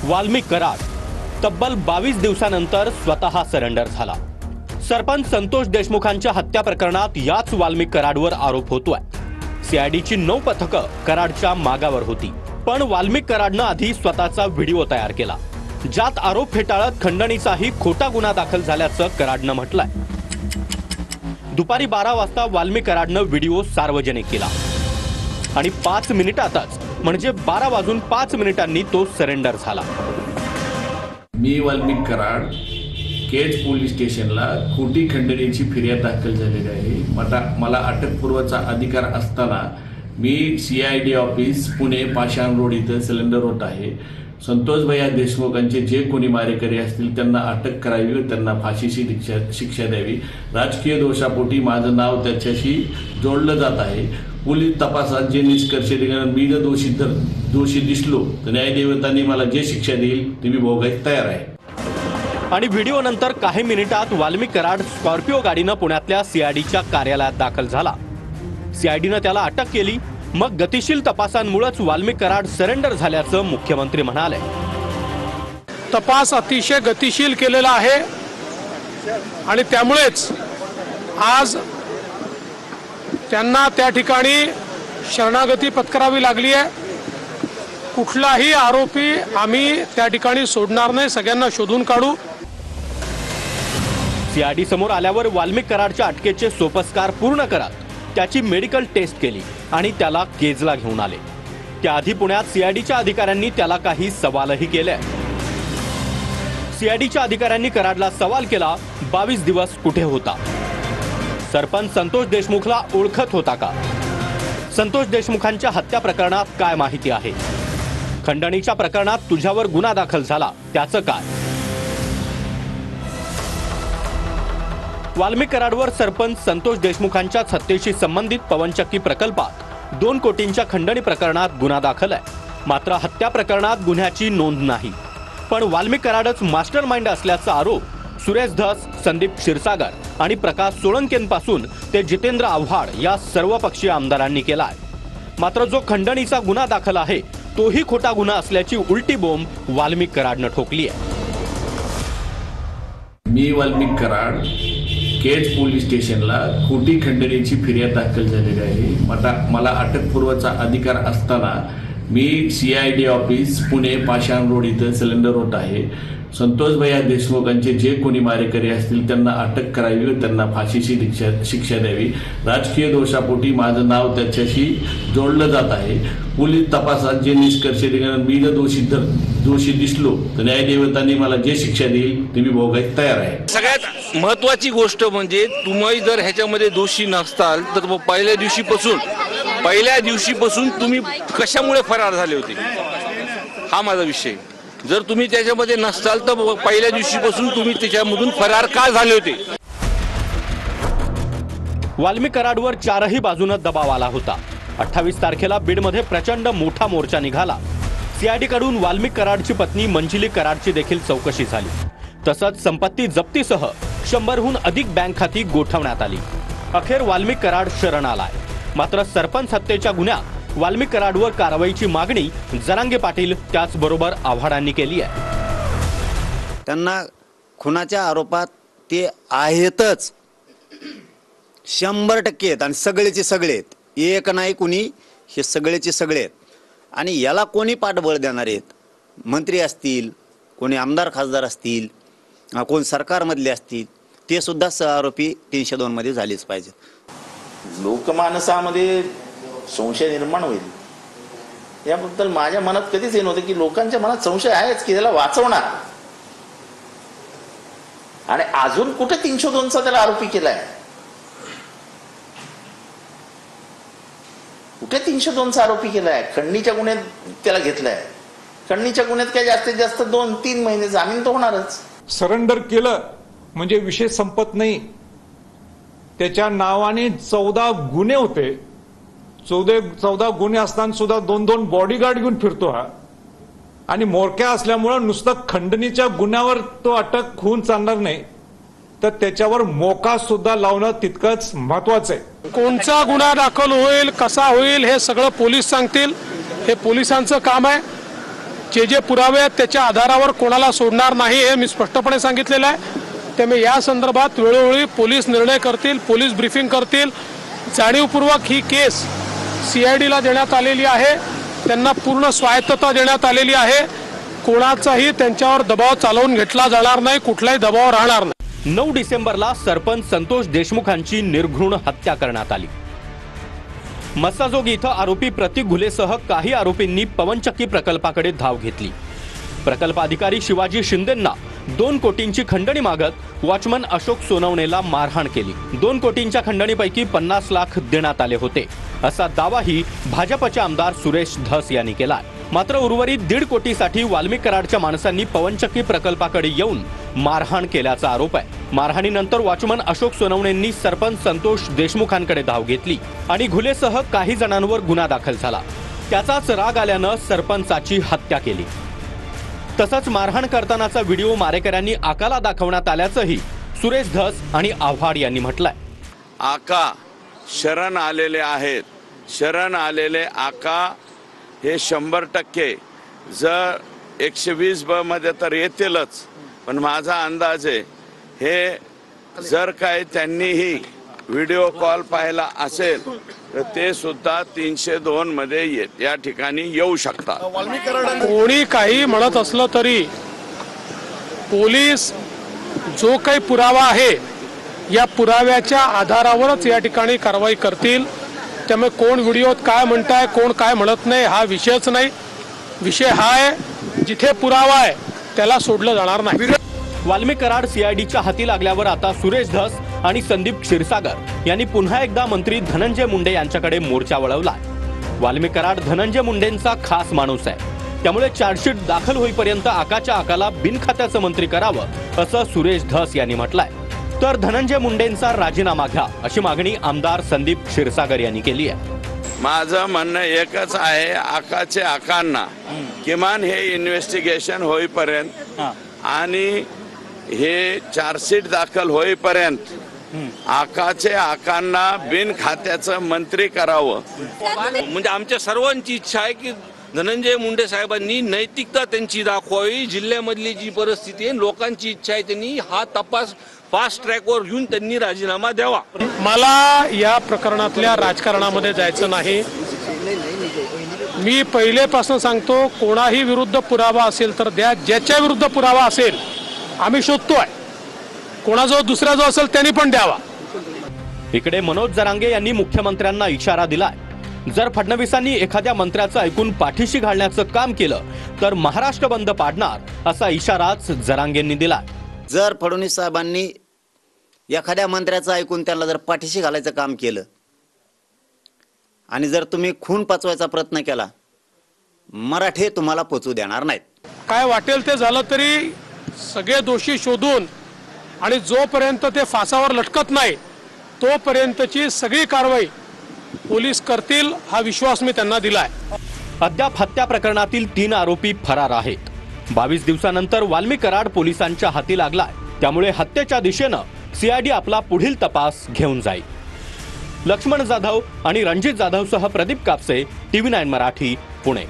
वाल्मिक कराड तब्बल 22 दिवसानंतर स्वतः सरेंडर झाला। सरपंच संतोष देशमुखांच्या हत्या प्रकरणात याच वाल्मिक कराडवर आरोप होतोय। सीआयडीची 9 पथकं कराडच्या मागावर होती, पण वाल्मिक कराडनं आधी स्वतःचा व्हिडिओ तयार केला, ज्यात आरोप फेटाळत खंडणीचाही खोटा गुन्हा दाखल झाल्याचं कराडनं म्हटलंय। दुपारी 12 वाजता वाल्मिक कराडनं व्हिडिओ सार्वजनिक केला आणि 5 मिनिटातच म्हणजे 12 वाजून 5 मिनिटांनी तो सरेंडर झाला। मी वाल्मिक कराड केज पोलीस स्टेशनला खोटी खंडणीची फिर्याद दाखल झालेली आहे। मला अटकपूर्वचा अधिकार असताना मी सीआयडी ऑफिस पुणे पाषाण रोड इथं सिलेंडर होत आहे। संतोष भैया देशमुखांचे जे कोणी मारेकरी असतील त्यांना अटक करावी व त्यांना फाशीची शिक्षा द्यावी। राजकीय दोषापोटी माझं नाव त्याच्याशी जोडलं जात आहे। पोलीस तपासात जे निष्कर्ष निघणार, मी जर दोषी दिसलो तर न्यायदेवतांनी मला जे शिक्षा देईल ती मी भोगायला तयार आहे। आणि व्हिडिओ नंतर काही मिनिटात वाल्मिक कराड स्कॉर्पिओ गाडीनं पुण्यातल्या सीआयडीच्या कार्यालयात दाखल झाला। सीआयडीनं त्याला अटक केली। मग गतिशील तपासांमुळेच वाल्मिक कराड सरेंडर झाल्याचं मुख्यमंत्री म्हणाले। तपास अतिशय गतिशील केलेला आहे आणि त्यामुळेच आज त्यांना त्या ठिकाणी शरणागती पत्करावी लागली आहे। कुठलाही आरोपी आम्ही त्या ठिकाणी सोडणार नाही, सगळ्यांना शोधून काढू। सीआयडी समोर आल्यावर वाल्मिक कराडच्या अटकेचे सोपस्कार पूर्ण करत त्याची मेडिकल टेस्ट केली आणि त्याला केजला घेऊन आले। त्याआधी पुण्यात सीआयडीच्या अधिकाऱ्यांनी त्याला काही सवालही केले। सीआयडीच्या अधिकाऱ्यांनी कराडला सवाल केला, 22 दिवस कुठे होता? सरपंच संतोष देशमुखला ओळखत होता का? संतोष देशमुखांच्या हत्या प्रकरणात काय माहिती आहे? खंडणीच्या प्रकरणात तुझ्यावर गुन्हा दाखल झाला, त्याचं काय? वाल्मिक कराडवर सरपंच संतोष देशमुखांच्या हत्येशी संबंधित पवनचक्की प्रकल्पात 2 कोटींच्या खंडणी प्रकरणात गुन्हा दाखल आहे। मात्र हत्या प्रकरणात गुन्ह्याची नोंद नाही। पण वाल्मिक कराडच मास्टर माइंड असल्याचा आरोप सुरेश धस, संदीप क्षीरसागर आणि प्रकाश सोळंकेंपासून ते जितेंद्र आव्हाड या सर्वपक्षीय आमदारांनी केलाय। मात्र जो खंडणीचा गुन्हा दाखल आहे तोही खोटा गुन्हा असल्याची उलटी बोंब वाल्मिक कराडनं ठोकली आहे। मी वाल्मिक कराड केज पोलीस स्टेशनला खोटी खंडणीची फिर्याद दाखल झालेली आहे। मला अटकपूर्वचा अधिकार असताना मी सीआयडी ऑफिस पुणे पाषाण रोड इथं सिलेंडर होत आहे। संतोष भैया देशमुखांचे जे कोणी मारेकरी असतील त्यांना अटक करावी व त्यांना फाशीची शिक्षा द्यावी। राजकीय दोषापोटी माझं नाव त्याच्याशी जोडलं जात आहे। पोलीस तपासात जे निष्कर्ष निघणार, मी जर दोषी दिसलो तर न्यायदेवतांनी मला जे शिक्षा देईल ती मी भोगायला तयार आहे। सगळ्यात महत्त्वाची गोष्ट म्हणजे तुम्ही जर ह्याच्यामध्ये दोषी नसताल तर पहिल्या दिवशीपासून तुम्ही कशामुळे फरार झाले होते, हा माझा विषय। जर तुम्ही त्याच्यामध्ये नसताल तर पहिल्या दिवशीपासून तुम्ही त्याच्यामधून फरार का झाले होते? वाल्मिक कराडवर 4ही बाजूने दबाव आला होता। 28 तारखेला बीडमध्ये प्रचंड मोठा मोर्चा निघाला। सीआयडी कडून वाल्मिक कराडची पत्नी मंजिली कराडची देखील चौकशी झाली। तसंच संपत्ती जप्तीसह 100हून अधिक बँक खाती गोठवण्यात आली। अखेर वाल्मिक कराड शरण आलाय। मात्र सरपंच हत्येच्या गुन्ह्यात वाल्मिक कराडवर कारवाईची मागणी जरांगे पाटील त्याचबरोबर आव्हाडांनी केली आहे। त्यांना खुनाच्या आरोपात ते आहेतच, 100% आहेत आणि सगळेचे सगळे आहेत, एक नाही कुणी, हे सगळेचे सगळे आहेत। आणि याला कोणी पाठबळ देणार आहेत? मंत्री असतील, कोणी आमदार खासदार असतील, कोण सरकारमधले असतील, ते सुद्धा सहआरोपी 302 मध्ये झालेच पाहिजेत। लोकमानसामध्ये संशय निर्माण होईल याबद्दल माझ्या मनात कधीच हे नव्हतं की लोकांच्या मनात संशय आहेच की त्याला वाचवणार, आणि अजून कुठे 302चा त्याला आरोपी केलाय? कुठे 302चा आरोपी केलाय? खंडणीच्या गुन्ह्यात त्याला घेतलाय। खंडणीच्या गुन्ह्यात काय जास्तीत जास्त 2-3 महिने जामीन तो होणारच। सरेंडर केलं म्हणजे विषय संपत नाही। त्याच्या नावाने 14 गुन्हे होते। 14 गुन्हे असताना सुद्धा 2-2 बॉडीगार्ड घेऊन फिरतो हा, आणि मोरक्या असल्यामुळे नुसतं खंडणीच्या गुन्ह्यावर तो अटक होऊन चालणार नाही, तर त्याच्यावर मोका सुद्धा लावणं तितकंच महत्वाचं आहे। कोणचा गुन्हा दाखल होईल, कसा होईल, हे सगळं पोलीस सांगतील। हे पोलिसांचं काम आहे। जे पुरावे आहेत त्याच्या आधारावर कोणाला सोडणार नाही हे मी स्पष्टपणे सांगितलेलं आहे. त्यामुळे या संदर्भात वेळोवेळी पोलीस निर्णय करतील, पोलीस ब्रीफिंग करतील. जाणीवपूर्वक ही केस CIDला देण्यात आलेली आहे, त्यांना पूर्ण स्वायत्तता देण्यात आलेली आहे. कोणाचाही त्यांच्यावर दबाव चालवून घेतला जाणार नाही, कुठलाही दबाव राहणार नाही. 9 डिसेंबरला सरपंच संतोष देशमुखांची निर्घृण हत्या करण्यात आली. मस्साजोग इथं आरोपी प्रतीक घुलेसह काही आरोपींनी पवनचक्की प्रकल्पाकडे धाव घेतली. प्रकल्प अधिकारी शिवाजी शिंदेंना 2 कोटींची खंडणी मागत वॉचमन अशोक सोनवणेला मारहाण केली. 2 कोटींच्या खंडणीपैकी 50 लाख देण्यात आले होते असा दावाही भाजपचे आमदार सुरेश धस यांनी केला. मात्र उर्वरित 1.5 कोटीसाठी वाल्मिक कराडच्या माणसांनी पवनचक्की प्रकल्पाकडे येऊन मारहाण केल्याचा आरोप आहे. मारहाणीनंतर वॉचमन अशोक सोनवणेंनी सरपंच संतोष देशमुखांकडे धाव घेतली आणि घुलेसह काही जणांवर गुन्हा दाखल झाला. त्याचाच राग आल्यानं सरपंचाची हत्या केली. तसंच मारहाण करतानाचा व्हिडिओ मारेकऱ्यांनी आकाला दाखवण्यात आल्याचंही सुरेश धस आणि आव्हाड यांनी म्हटलंय. आका शरण आलेले आहेत. शरण आलेले आका हे 100% जर 120 मध्ये तर येतीलच, पण माझा अंदाज आहे हे जर काय त्यांनीही व्हिडिओ कॉल पाहिला असेल तर ते सुद्धा 302 मध्ये या ठिकाणी येऊ शकतात. कोणी काही म्हणत असलं तरी पोलीस जो काही पुरावा आहे या पुराव्याच्या आधारावरच या ठिकाणी कारवाई करतील. त्यामुळे कोण व्हिडिओत काय म्हणताय, कोण काय म्हणत नाही हा विषयच नाही. विषय हा आहे जिथे पुरावा आहे त्याला सोडलं जाणार नाही. वाल्मिक कराड CIDच्या हाती लागल्यावर आता सुरेश धस आणि संदीप क्षीरसागर यांनी पुन्हा एकदा मंत्री धनंजय मुंडे यांच्याकडे मोर्चा वळवलाय. वाल्मिक कराड धनंजय मुंडेंचा खास माणूस आहे, त्यामुळे चार्जशीट दाखल होईपर्यंत आकाच्या आकाला बिनखात्याचं मंत्री करावं असं सुरेश धस यांनी म्हटलंय. तर धनंजय मुंडेंचा राजीनामा घ्या अशी मागणी आमदार संदीप क्षीरसागर यांनी केली आहे. माझं म्हणणं एकच आहे, आकाचे आकांना किमान हे इन्व्हेस्टिगेशन होईपर्यंत आणि हे चार्जशीट दाखल होईपर्यंत आकाचे आकांना बिन खात्याचं मंत्री करावं. म्हणजे आमच्या सर्वांची इच्छा आहे की धनंजय मुंडे साहेबांनी नैतिकता त्यांची दाखवावी. जिल्ह्यामधली जी परिस्थिती आहे, लोकांची इच्छा आहे त्यांनी हा तपास फास्ट ट्रॅकवर घेऊन त्यांनी राजीनामा द्यावा. मला या प्रकरणातल्या राजकारणामध्ये जायचं नाही. मी पहिलेपासून सांगतो, कोणाही विरुद्ध पुरावा असेल तर द्या. ज्याच्या विरुद्ध पुरावा असेल आम्ही शोधतोय, कोणाजवळ दुसरा जो असेल त्यांनी पण द्यावा. इकडे मनोज जरांगे यांनी मुख्यमंत्र्यांना इशारा दिलाय. जर फडणवीसांनी एखाद्या मंत्र्याचं ऐकून पाठीशी घालण्याचं काम केलं तर महाराष्ट्र बंद पाडणार असा इशाराच जरांगेंनी दिलाय. जर फडणवीस साहेबांनी एखाद्या मंत्र्याचं ऐकून त्यांना जर पाठीशी घालायचं काम केलं आणि जर तुम्ही खून पचवायचा प्रयत्न केला, मराठे तुम्हाला पोचू देणार नाहीत. काय वाटेल ते झालं तरी सगळे दोषी शोधून आणि जोपर्यंत ते फासावर लटकत नाही तोपर्यंतची सगळी कारवाई पोलीस करतील हा विश्वास मी त्यांना दिलाय. अद्याप हत्या प्रकरणातील 3 आरोपी फरार आहेत. 22 दिवसानंतर वाल्मिक कराड पोलिसांच्या हाती लागलाय, त्यामुळे हत्येच्या दिशेनं CID आपला पुढील तपास घेऊन जाईल. लक्ष्मण जाधव आणि रणजित जाधवसह प्रदीप कापसे, TV9 मराठी, पुणे.